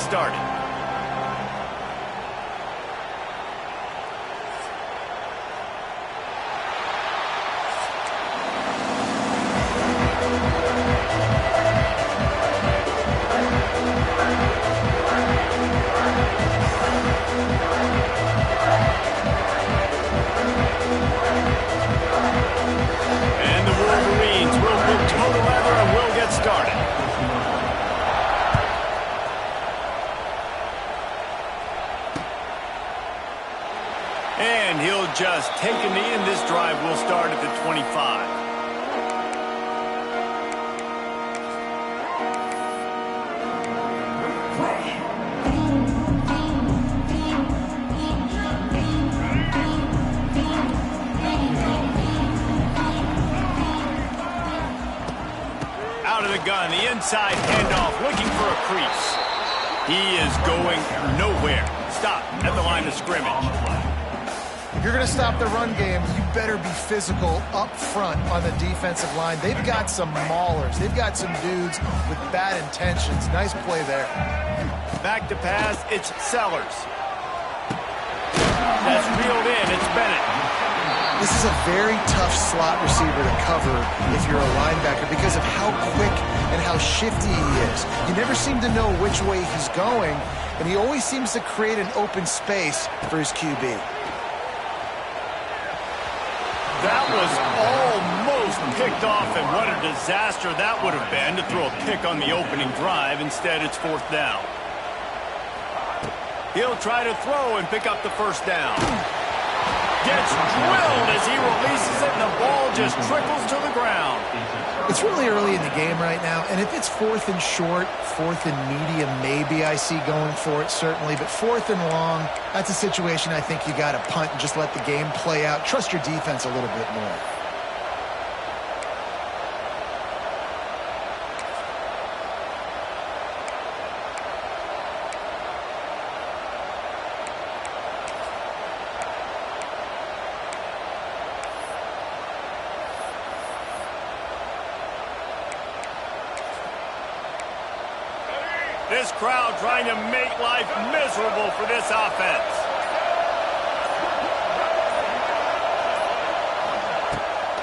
started. And the Wolverines will move total leather and will get started. And he'll just take a knee, and this drive will start at the 25. Out of the gun, the inside handoff, looking for a crease. He is going nowhere. Stop at the line of scrimmage. If you're going to stop the run game, you better be physical up front on the defensive line. They've got some maulers. They've got some dudes with bad intentions. Nice play there. Back to pass, it's Sellers. That's reeled in, it's Bennett. This is a very tough slot receiver to cover if you're a linebacker because of how quick and how shifty he is. You never seem to know which way he's going, and he always seems to create an open space for his QB. That was almost picked off, and what a disaster that would have been to throw a pick on the opening drive. Instead, it's 4th down. He'll try to throw and pick up the 1st down. Gets drilled as he releases it, and the ball just trickles to the ground. It's really early in the game right now, and if it's 4th and short, 4th and medium, maybe I see going for it, certainly. But 4th and long, that's a situation I think you got to punt and just let the game play out. Trust your defense a little bit more. This crowd trying to make life miserable for this offense.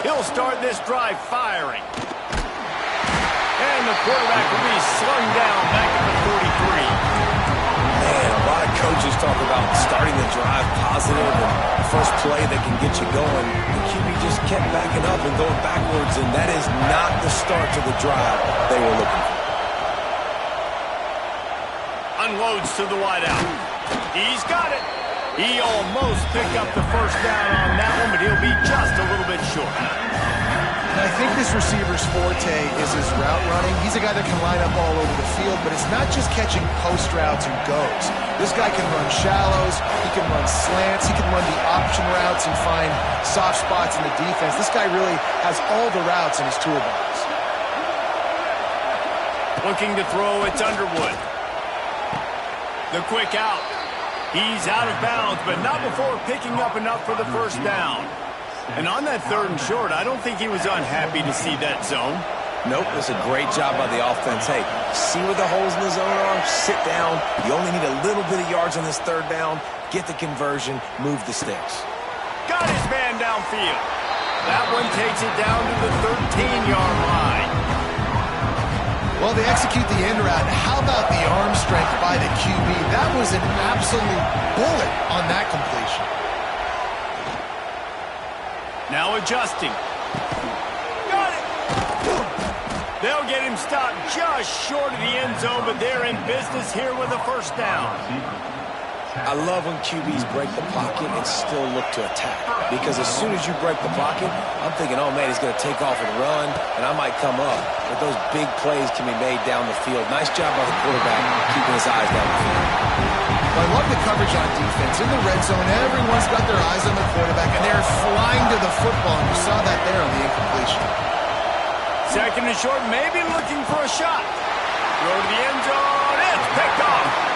He'll start this drive firing. And the quarterback will be slung down back at the 43. Man, a lot of coaches talk about starting the drive positive and the first play that can get you going. The QB just kept backing up and going backwards, and that is not the start to the drive they were looking for. Unloads to the wideout. He's got it. He almost picked up the 1st down on that one, but he'll be just a little bit short. And I think this receiver's forte is his route running. He's a guy that can line up all over the field, but it's not just catching post routes and goes. This guy can run shallows, he can run slants, he can run the option routes and find soft spots in the defense. This guy really has all the routes in his toolbox. Looking to throw, it's Underwood. The quick out. He's out of bounds, but not before picking up enough for the 1st down. And on that 3rd and short, I don't think he was unhappy to see that zone. Nope, it's a great job by the offense. Hey, see where the holes in the zone are? Sit down. You only need a little bit of yards on this 3rd down. Get the conversion. Move the sticks. Got his man downfield. That one takes it down to the 13-yard line. Well, they execute the end route. How about the arm strength by the QB? That was an absolute bullet on that completion. Now adjusting. Got it! They'll get him stopped just short of the end zone, but they're in business here with a 1st down. I love when QBs break the pocket and still look to attack. Because as soon as you break the pocket, I'm thinking, oh, man, he's going to take off and run, and I might come up. But those big plays can be made down the field. Nice job by the quarterback keeping his eyes down the field. Well, I love the coverage on defense. In the red zone, everyone's got their eyes on the quarterback, and they're flying to the football. And you saw that there on the incompletion. 2nd and short, maybe looking for a shot. Throw to the end zone. It's picked off.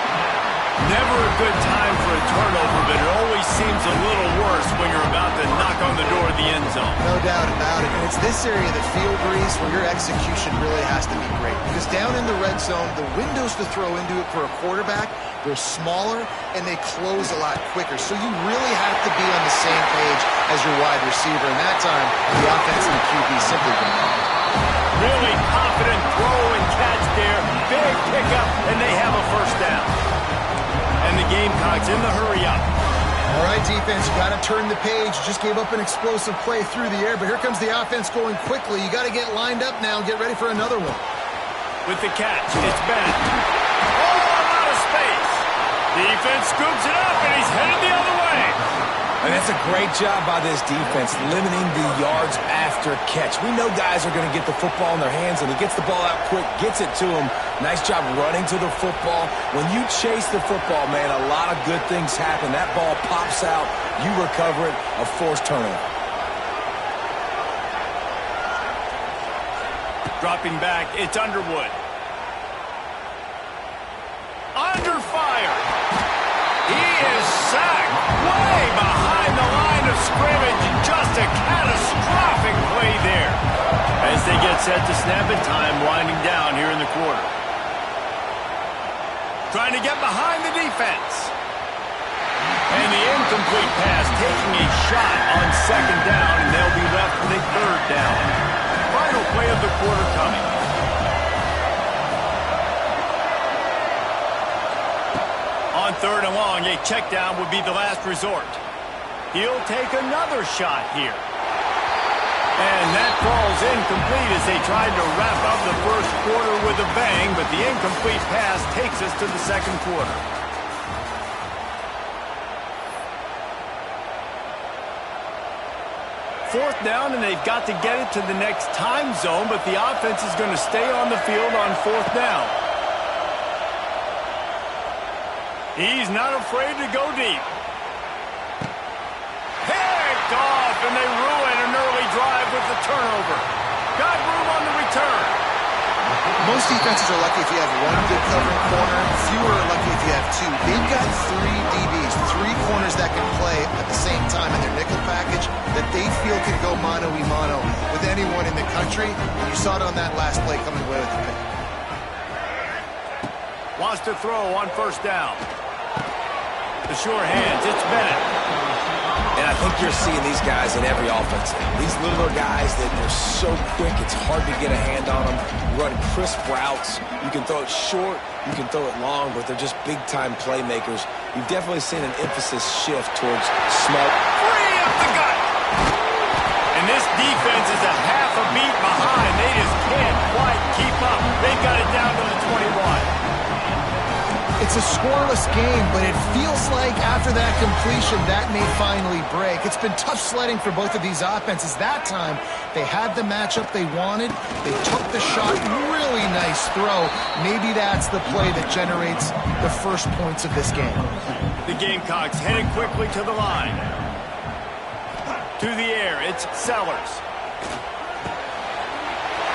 Never a good time for a turnover, but it always seems a little worse worse when you're about to knock on the door of the end zone. No doubt about it. And it's this area of the field, Breeze, where your execution really has to be great. Because down in the red zone, the windows to throw into it for a quarterback, they're smaller and they close a lot quicker. So you really have to be on the same page as your wide receiver. And that time, the offense and the QB simply don't. Really confident throw and catch there. Big pickup, and they have a first down. And the Gamecocks in the hurry up. All right, defense, you got to turn the page. You just gave up an explosive play through the air, but here comes the offense going quickly. You got to get lined up now and get ready for another one. With the catch, it's Bennett. Oh, out of space. Defense scoops it up, and he's headed the other way. And that's a great job by this defense, limiting the yards after catch. We know guys are going to get the football in their hands, and he gets the ball out quick, gets it to him. Nice job running to the football. When you chase the football, man, a lot of good things happen. That ball pops out, you recover it, a forced turnover. Dropping back, it's Underwood. Under fire. He is sacked way behind the line of scrimmage. Just a catastrophic play there. As they get set to snap it, time winding down here in the quarter. Trying to get behind the defense. And the incomplete pass taking a shot on second down, and they'll be left with a third down. Final play of the quarter coming. On third and long, a check down would be the last resort. He'll take another shot here. And that falls incomplete as they tried to wrap up the first quarter with a bang, but the incomplete pass takes us to the second quarter. Fourth down, and they've got to get it to the next time zone, but the offense is going to stay on the field on fourth down. He's not afraid to go deep. Picked off, and they ruin an early drive with the turnover. Got room on the return. Most defenses are lucky if you have one good covering corner. Fewer are lucky if you have two. They've got three DBs, three corners that can play at the same time in their nickel package that they feel can go mano-a-mano with anyone in the country. And you saw it on that last play coming away with the pick. Wants to throw on first down. The sure hands, it's Bennett. And I think you're seeing these guys in every offense. These littler guys that they're so quick, it's hard to get a hand on them. Run crisp routes. You can throw it short, you can throw it long, but they're just big-time playmakers. You've definitely seen an emphasis shift towards smart. Free up the gut. And this defense is a half a beat behind. They just can't quite keep up. They've got it down to the 21. It's a scoreless game, but it feels like after that completion, that may finally break. It's been tough sledding for both of these offenses. That time, they had the matchup they wanted. They took the shot. Really nice throw. Maybe that's the play that generates the first points of this game. The Gamecocks headed quickly to the line. To the air, it's Sellers.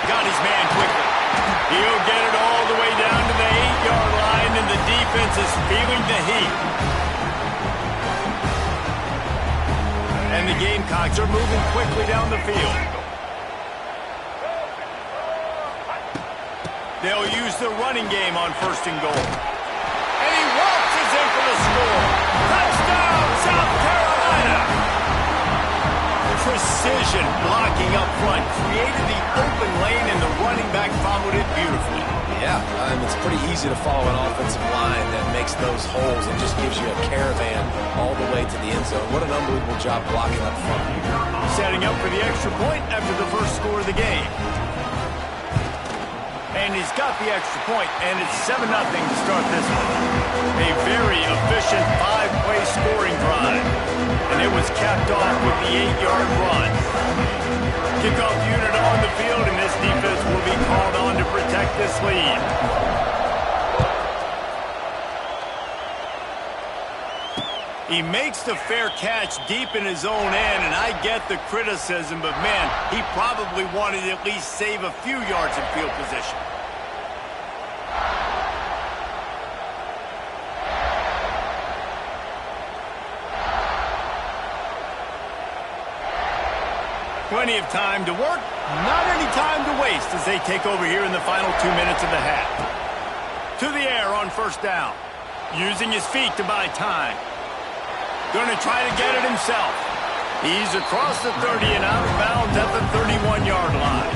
Got his man quickly. He'll get it all the way down to the 8-yard line, and the defense is feeling the heat. And the Gamecocks are moving quickly down the field. They'll use the running game on first and goal. And he waltzes in for the score. Touchdown, South Carolina! Precision blocking up front created the open lane, and the running back followed it beautifully. Yeah, it's pretty easy to follow an offensive line that makes those holes and just gives you a caravan all the way to the end zone. What an unbelievable job blocking up front. Setting up for the extra point after the first score of the game. And he's got the extra point, and it's 7-0 to start this one. A very efficient 5-play scoring drive. And it was capped off with the 8-yard run. Kickoff unit on the field, and this defense will be called on to protect this lead. He makes the fair catch deep in his own end, and I get the criticism, but man, he probably wanted to at least save a few yards in field position. Plenty of time to work, not any time to waste as they take over here in the final 2 minutes of the half. To the air on first down. Using his feet to buy time. Going to try to get it himself. He's across the 30 and out of bounds at the 31-yard line.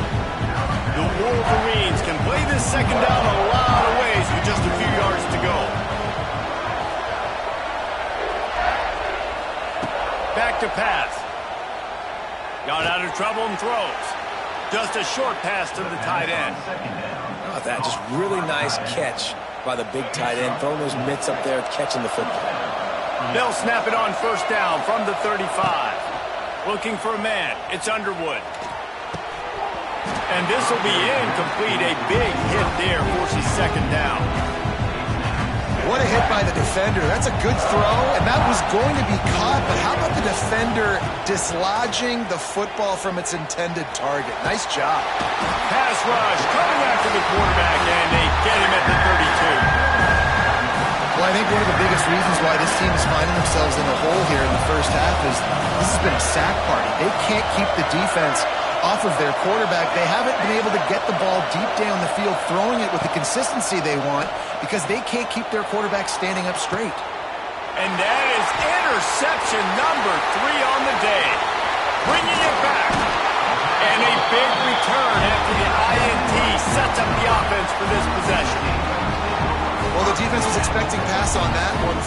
The Wolverines can play this second down a lot of ways with just a few yards to go. Back to pass. Got out of trouble and throws. Just a short pass to the tight end. How about that? Just really nice catch by the big tight end. Throwing those mitts up there, catching the football. They'll snap it on first down from the 35. Looking for a man. It's Underwood. And this will be incomplete. A big hit there forces second down. What a hit by the defender. That's a good throw, and that was going to be caught, but how about the defender dislodging the football from its intended target? Nice job. Pass rush coming after the quarterback, and they get him at the 32. Well, I think one of the biggest reasons why this team is finding themselves in the hole here in the first half is this has been a sack party. They can't keep the defense off of their quarterback. They haven't been able to get the ball deep down the field, throwing it with the consistency they want because they can't keep their quarterback standing up straight. And that is interception number 3 on the day. Bringing it back. And a big return after the INT sets up the offense for this possession. Well, the defense was expecting pass on that one.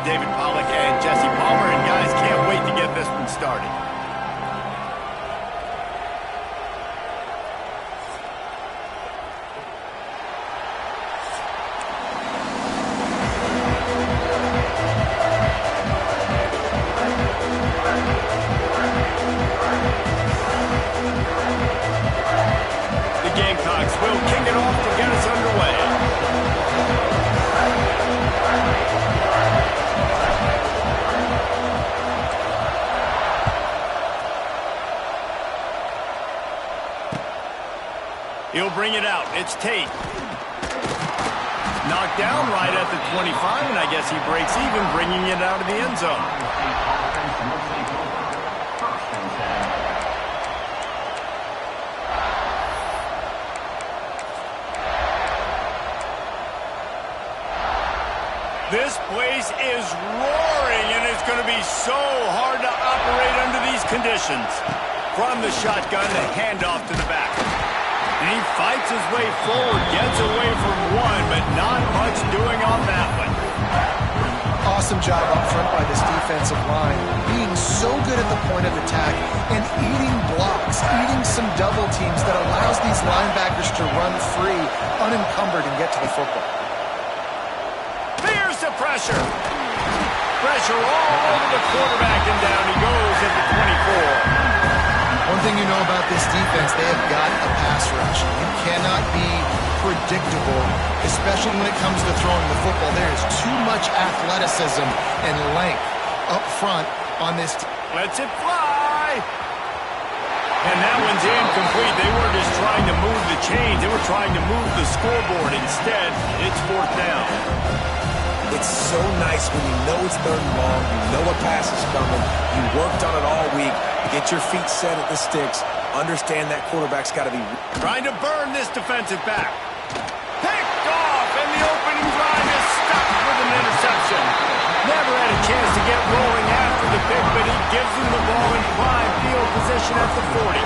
David Pollack and Jesse Palmer, and guys, can't wait to get this one started. The Gamecocks will kick it off to get us underway. He'll bring it out. It's Tate. Knocked down right at the 25, and I guess he breaks even, bringing it out of the end zone. This place is roaring, and it's going to be so hard to operate under these conditions. From the shotgun, the handoff to the back. And he fights his way forward, gets away from one, but not much doing on that one. Awesome job up front by this defensive line, being so good at the point of attack and eating blocks, eating some double teams that allows these linebackers to run free, unencumbered, and get to the football. Here's the pressure. Pressure all over the quarterback, and down he goes at the 24. One thing you know about this defense, they have got a pass rush. You cannot be predictable, especially when it comes to throwing the football. There is too much athleticism and length up front on this team. Lets it fly. And that one's incomplete. They weren't just trying to move the chains. They were trying to move the scoreboard. Instead, it's 4th down. It's so nice when you know it's 3rd and long, you know a pass is coming, you worked on it all week, get your feet set at the sticks, understand that quarterback's got to be... Trying to burn this defensive back. Picked off, and the opening drive is stuck with an interception. Never had a chance to get rolling after the pick, but he gives them the ball in prime field position at the 40.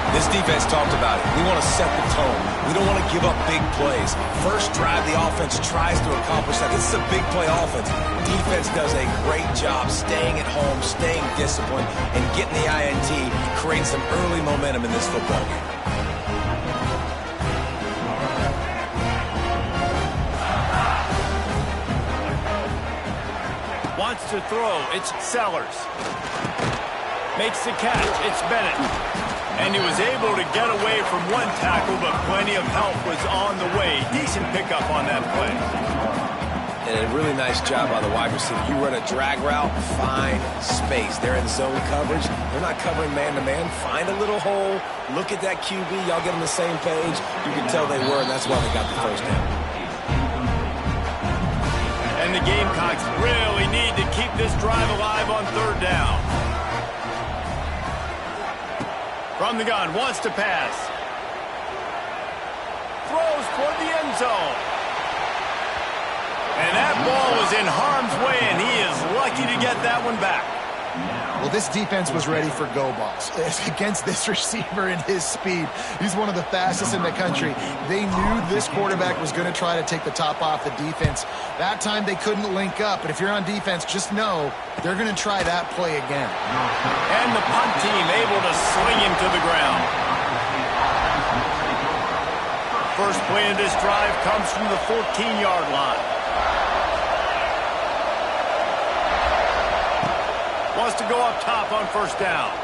This defense talked about it. We want to set the tone. We don't want to give up big plays. First drive, the offense tries to accomplish that. This is a big play offense. Defense does a great job staying at home, staying disciplined, and getting the INT, creating some early momentum in this football game. Wants to throw. It's Sellers. Makes the catch. It's Bennett. And he was able to get away from one tackle, but plenty of help was on the way. Decent pickup on that play. And a really nice job by the wide receiver. You run a drag route, find space. They're in zone coverage. They're not covering man-to-man. Find a little hole. Look at that QB. Y'all get on the same page. You can tell they were, and that's why they got the 1st down. And the Gamecocks really need to keep this drive alive on 3rd down. From the gun, wants to pass. Throws toward the end zone. And that ball was in harm's way, and he is lucky to get that one back. Well, this defense was ready for go balls. Against this receiver and his speed, he's one of the fastest in the country. They knew this quarterback was going to try to take the top off the defense. That time they couldn't link up, but if you're on defense, just know they're going to try that play again. And the punt team able to sling him to the ground. First play of this drive comes from the 14-yard line. Wants to go up top on 1st down.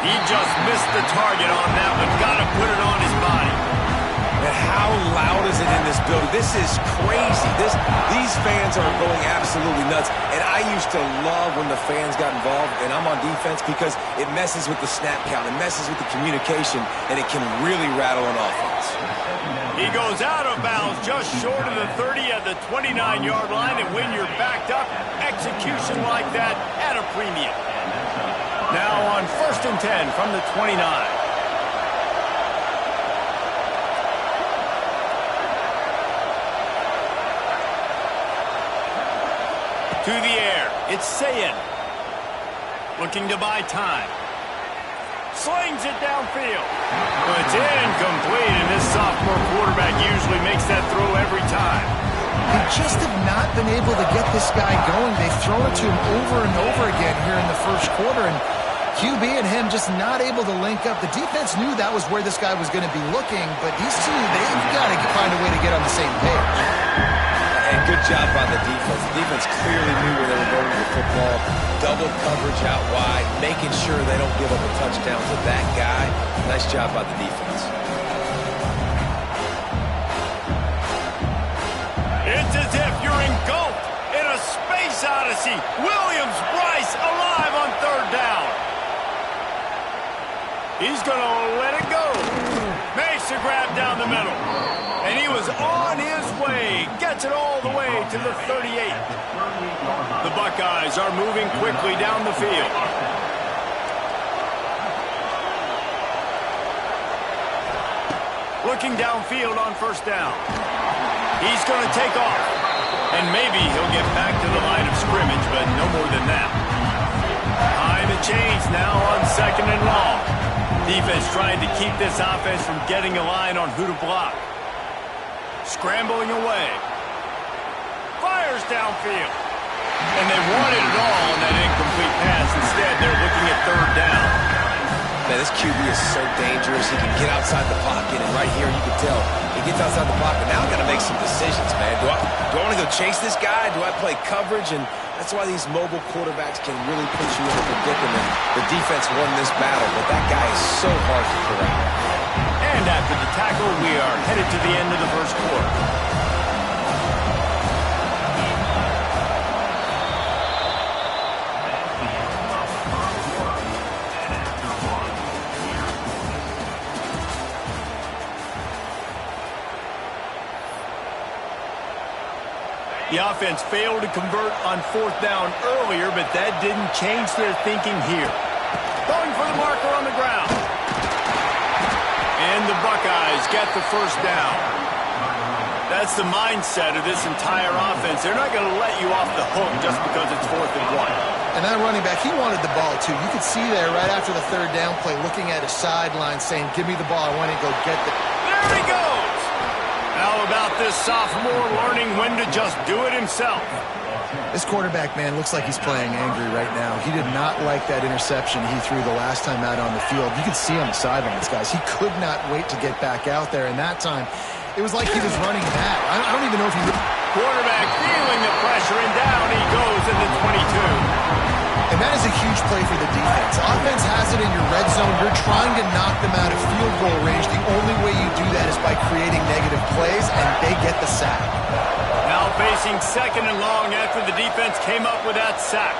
He just missed the target on that one. Got to put it on his body. And how loud is it in this building? This is crazy. These fans are going absolutely nuts. And I used to love when the fans got involved, and I'm on defense, because it messes with the snap count. It messes with the communication, and it can really rattle an offense. He goes out of bounds just short of the 30 at the 29-yard line, and when you're backed up, execution like that at a premium. Now on 1st and 10 from the 29. To the air, it's Sayin. Looking to buy time. Slings it downfield. But it's incomplete, and this sophomore quarterback usually makes that throw every time. They just have not been able to get this guy going. They've thrown it to him over and over again here in the 1st quarter, and QB and him just not able to link up. The defense knew that was where this guy was going to be looking, but these two, they've got to find a way to get on the same page. And good job by the defense. The defense clearly knew where they were going with the football. Double coverage out wide, making sure they don't give up a touchdown to that guy. Nice job by the defense. It's as if you're engulfed in a space odyssey. Williams-Brice alive on 3rd down. He's going to let it go. Makes the grab down the middle. And he was on his way. Gets it all the way to the 38. The Buckeyes are moving quickly down the field. Looking downfield on 1st down. He's going to take off. And maybe he'll get back to the line of scrimmage, but no more than that. Time to change now on 2nd and long. Defense trying to keep this offense from getting a line on who to block. Scrambling away. Fires downfield. And they wanted it all on that incomplete pass. Instead, they're looking at 3rd down. Man, this QB is so dangerous. He can get outside the pocket, and right here you can tell he gets outside the pocket. Now I've got to make some decisions, man. Do I want to go chase this guy? Do I play coverage? And that's why these mobile quarterbacks can really put you in a predicament. The defense won this battle, but that guy is so hard to corral. And after the tackle, we are headed to the end of the 1st quarter. The offense failed to convert on 4th down earlier, but that didn't change their thinking here. Going for the marker on the ground. And the Buckeyes get the first down. That's the mindset of this entire offense. They're not going to let you off the hook just because it's 4th and 1. And that running back, he wanted the ball, too. You could see there right after the 3rd down play, looking at his sideline, saying, give me the ball. I want to go get the... There he goes! How about this sophomore learning when to just do it himself? This quarterback, man, looks like he's playing angry right now. He did not like that interception he threw the last time out on the field. You could see on the sidelines, guys. He could not wait to get back out there, and that time, it was like he was running mad. I don't even know if he... Quarterback feeling the pressure, and down he goes in the 22. And that is a huge play for the defense. Offense has it in your red zone. You're trying to knock them out of field goal range. The only way you do that is by creating negative plays, and they get the sack. Now facing 2nd and long after the defense came up with that sack.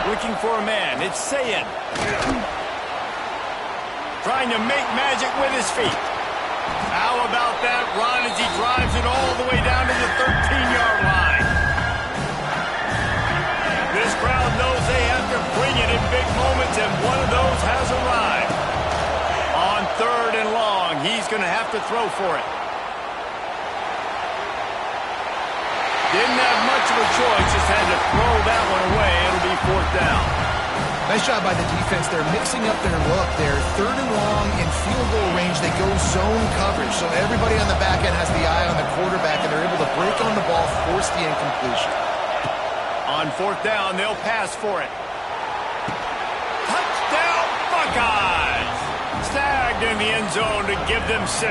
Looking for a man. It's Sayin. Trying to make magic with his feet. How about that run as he drives it all the way down to the 13-yard line? This crowd knows they have to bring it in big moments, and one of those has arrived. On 3rd and long, he's going to have to throw for it. Didn't have much of a choice, just had to throw that one away. It'll be 4th down. Nice job by the defense. They're mixing up their look. They're 3rd and long in field goal range. They go zone coverage. So everybody on the back end has the eye on the quarterback, and they're able to break on the ball, force the incompletion. On 4th down, they'll pass for it. Touchdown, Buckeyes! Snagged in the end zone to give them 6.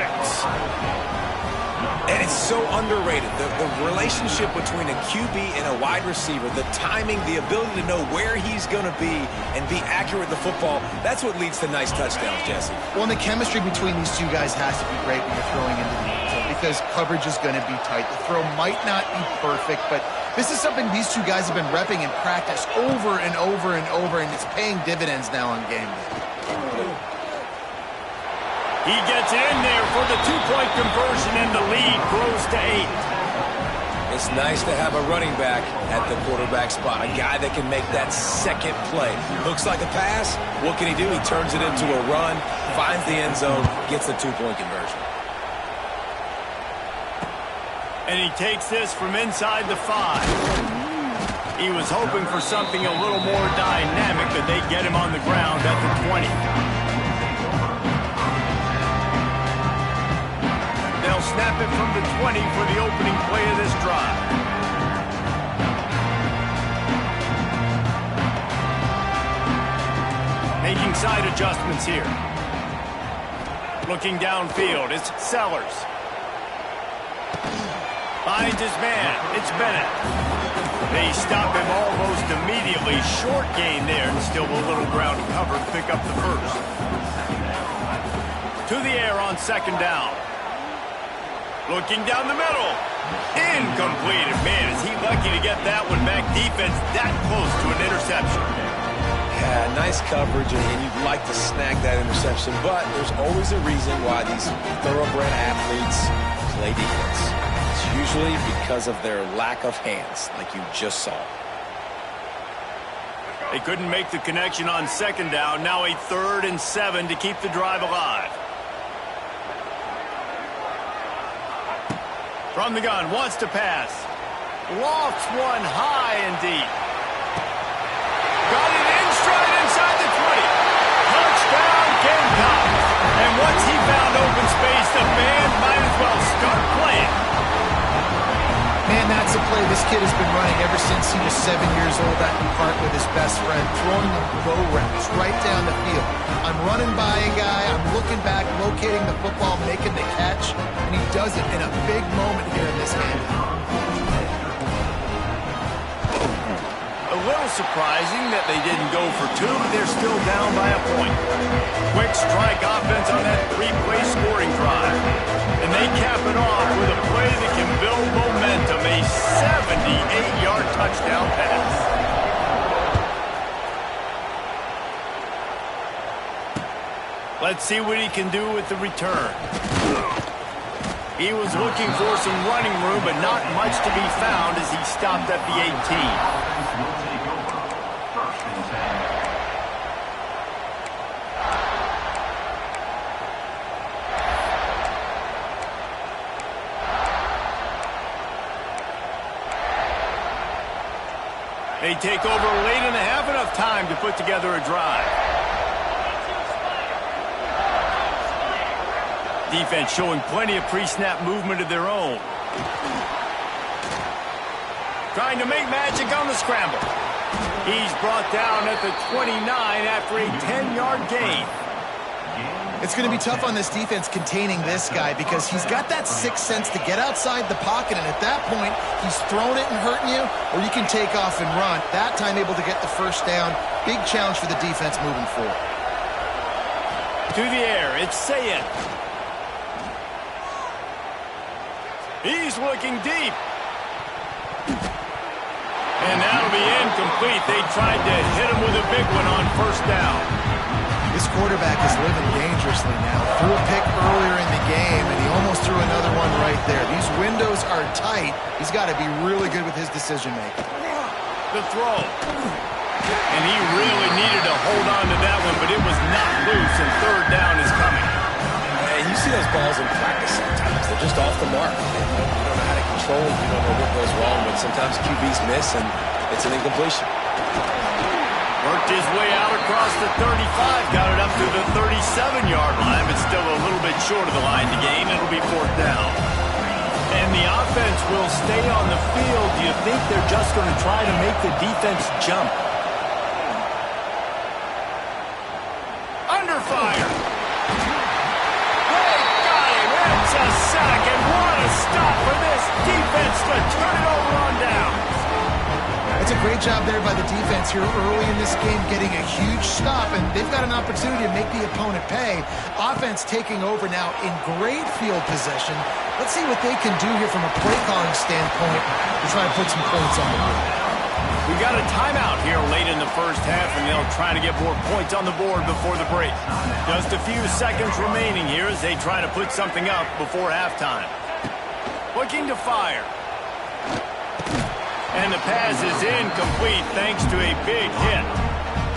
And it's so underrated. The relationship between a QB and a wide receiver, the timing, the ability to know where he's going to be and be accurate with the football, that's what leads to nice touchdowns, Jesse. Well, and the chemistry between these two guys has to be great when you're throwing into the end zone because coverage is going to be tight. The throw might not be perfect, but this is something these two guys have been repping in practice over and over and over, and it's paying dividends now on game day. He gets it in there for the 2-point conversion, and the lead grows to 8. It's nice to have a running back at the quarterback spot, a guy that can make that second play. Looks like a pass. What can he do? He turns it into a run, finds the end zone, gets the 2-point conversion. And he takes this from inside the 5. He was hoping for something a little more dynamic, but they get him on the ground at the 20. They'll snap it from the 20 for the opening play of this drive. Making side adjustments here. Looking downfield, it's Sellers. Finds his man, it's Bennett. They stop him almost immediately. Short gain there, and still a little ground cover to pick up the first. To the air on 2nd down. Looking down the middle. Incomplete. And man, is he lucky to get that one back. Defense that close to an interception. Yeah, nice coverage, and you'd like to snag that interception, but there's always a reason why these thoroughbred athletes play defense. It's usually because of their lack of hands, like you just saw. They couldn't make the connection on 2nd down. Now a 3rd and 7 to keep the drive alive. From the gun, wants to pass. Lofts one high and deep. Got it in stride inside the 20. Touchdown, Gamecocks. And once he found open space, the band might as well start playing. Man, that's a play this kid has been running ever since he was 7 years old at the park with his best friend, throwing them go routes right down the field. I'm running by a guy, I'm looking back, locating the football, making the catch, and he does it in a big moment here in this game. A little surprising that they didn't go for 2, but they're still down by a point. Quick strike offense on that 3-play scoring drive. And they cap it off with a play that can build momentum, a 78-yard touchdown pass. Let's see what he can do with the return. He was looking for some running room, but not much to be found as he stopped at the 18. They take over late and have enough time to put together a drive. Defense showing plenty of pre-snap movement of their own. Trying to make magic on the scramble. He's brought down at the 29 after a 10-yard gain. It's going to be tough on this defense containing this guy because he's got that sixth sense to get outside the pocket, and at that point, he's throwing it and hurting you, or you can take off and run. That time able to get the first down. Big challenge for the defense moving forward. To the air, it's Sayed. He's looking deep. And that'll be incomplete. They tried to hit him with a big one on first down. This quarterback is living dangerously now. Threw a pick earlier in the game, and he almost threw another one right there. These windows are tight. He's got to be really good with his decision-making. The throw. And he really needed to hold on to that one, but it was not loose, and third down is coming. And you see those balls in practice sometimes. They're just off the mark. You don't know how to control them. You don't know what goes wrong, but sometimes QBs miss, and it's an incompletion. Worked his way out across the 35, got it up to the 37-yard line, but still a little bit short of the line to gain. It'll be fourth down. And the offense will stay on the field. Do you think they're just going to try to make the defense jump? Under fire. They got him. It's a sack, and what a stop for this defense to turn it over on down. It's a great job there by the defense here early in this game, getting a huge stop, and they've got an opportunity to make the opponent pay. Offense taking over now in great field possession. Let's see what they can do here from a play calling standpoint to try to put some points on the board. We got a timeout here late in the first half, and they'll try to get more points on the board before the break. Just a few seconds remaining here as they try to put something up before halftime. Looking to fire. And the pass is incomplete thanks to a big hit.